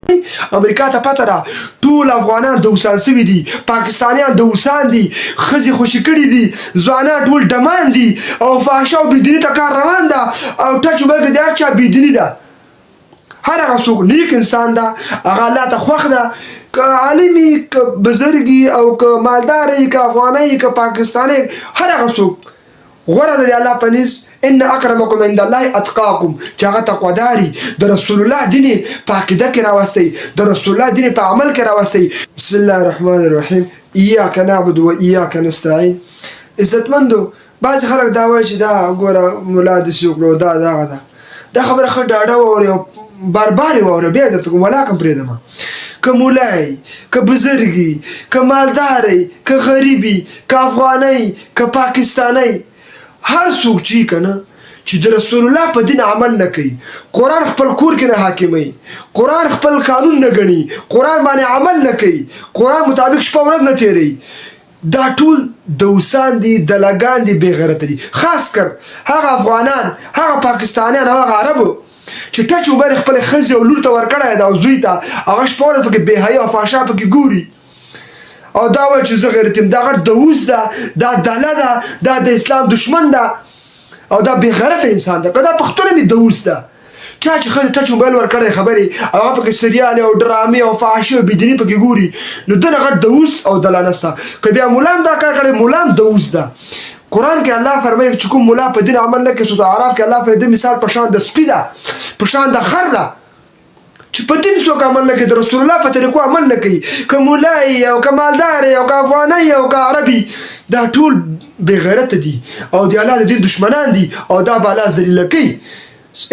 امریکا ته پته ده ټول افغانان دوسان سوي دي، پاکستانیان دوسان دي، ښځې خوشي کړي دي، ځوانان ټول ډمان دي او فحشا او بېدیني ته کار روان ده او ټچ موبایل کې د هر چا بېدیني ده. هر هغه څوک نیک انسان ده، هغه الله ته خوښ ده، که عالمي که بزرګي او که مالداري که افغاني که پاکستاني، هر هغه څوک غوره ده د الله په نزد ان اکرمکم عند الله اتقاکم، چې هغه تقواداري د رسول الله دین په عقیده کې راوستی، د رسول الله دین په عمل کې راوستی. بسم الله الرحمن الرحیم. ایاک نعبد و ایاک نستعین. عزتمندو بعضې خلک دا وایي چې دا ګوره ملا داسې وکړو دا دغه ده، دا خبره ښه ډاډه واورئ او بار بار یې واورئ، بیا یې درته کوم ولاکه هم پرېږدم. که مولای که بزرګي که مالداري که غریبي که افغاني که پاکستاني، هر څوک چې کنه چې د رسول الله په دین عمل نه کوي، قرآن خپل کور کې نه حاکموي، قرآن خپل قانون نه ګڼي، قرآن باندې عمل نه کوي، قرآن مطابق شپه ورځ نه تېروي، دا ټول دوسان دي، دلګان دي، بې غیرته دي. خاص کر هغه افغانان، هغه پاکستانیان او هغه عربو چې ټچ موبایل خپلې ښځې او لور ته ورکړی ده او زوی ته، هغه شپه ورځ پکې بې حیا او فحشا پکې ګوري او دا وایي چې زه غیرت یم. دا غټ دوس ده، دا دله ده، دا د اسلام دشمن ده او دا بې غیرته انسان ده. که دا پښتونه مې دوس ده، چا چې ښځې ټچ موبایل ورکړی خبرې او هغه پکې سریالې او ډرامې او فحاشي او بېدیني پکې ګوري، نو دنه غټ دوس او دله نسته. که بیا ملا هم دا کار کړی، ملا هم دوس ده. قرآن کې الله فرمایي چې کوم ملا په دین عمل نه کوي، سورة اعراف کې الله فرمایي د مثال په شان د سپي ده، په شان د خر ده چې په دین څوک عمل نه کوي، د رسول الله په طریقو عمل نه کوي. که مولای او که مالدار او که افغاني او که عربي، دا ټول بې غیرته دي او د الله د دین دشمنان دي او دا به الله ذلیله کوي.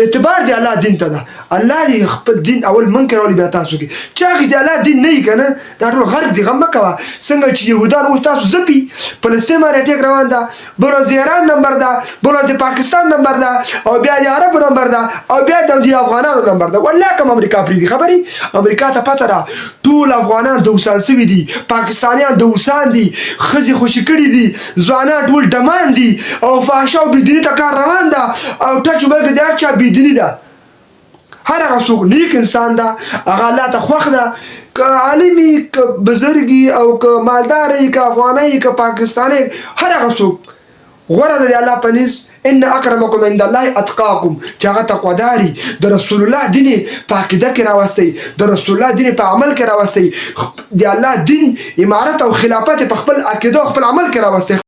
اعتبار دی الله دین ته ده، الله دې خپل دین اول منکر اول بیا تاسو کې. چا کې د الله دین نه وي که نه، دا ټول غرب دي، غم مه کوه. څنګه چې یهودان اوس تاسو ځپي، فلسطین باندې اټیک روان ده، بل ورځ د ایران نمبر ده، بل ورځ د پاکستان نمبر ده او بیا د عربو نمبر ده او بیا د افغانانو نمبر ده. والله کوم امریکا پرېږدي خبرې. امریکا ته پته ده ټول افغانان دوسان سوي دي، پاکستانیان دوسان دي، ښځې خوشي کړي دي، ځوانان ټول ډمان دي او فحشا او بېدیني ته کار روان ده او ټچ موبایل کې د هر چا بېدیني ده. هر هغه څوک نیک انسان ده، هغه الله ته خوښ ده، که عالمي که بزرګي او که مالداري که افغاني که پاکستاني، هر هغه څوک غوره ده د الله په نزد ان اکرمکم عند الله اتقاکم، چې هغه تقواداري د رسول الله دین په عقیده کې راوستی، د رسول الله دین په عمل کې راوستی، د الله دین امارت او خلافت په خپل عقیده او خپل عمل کې راوستی.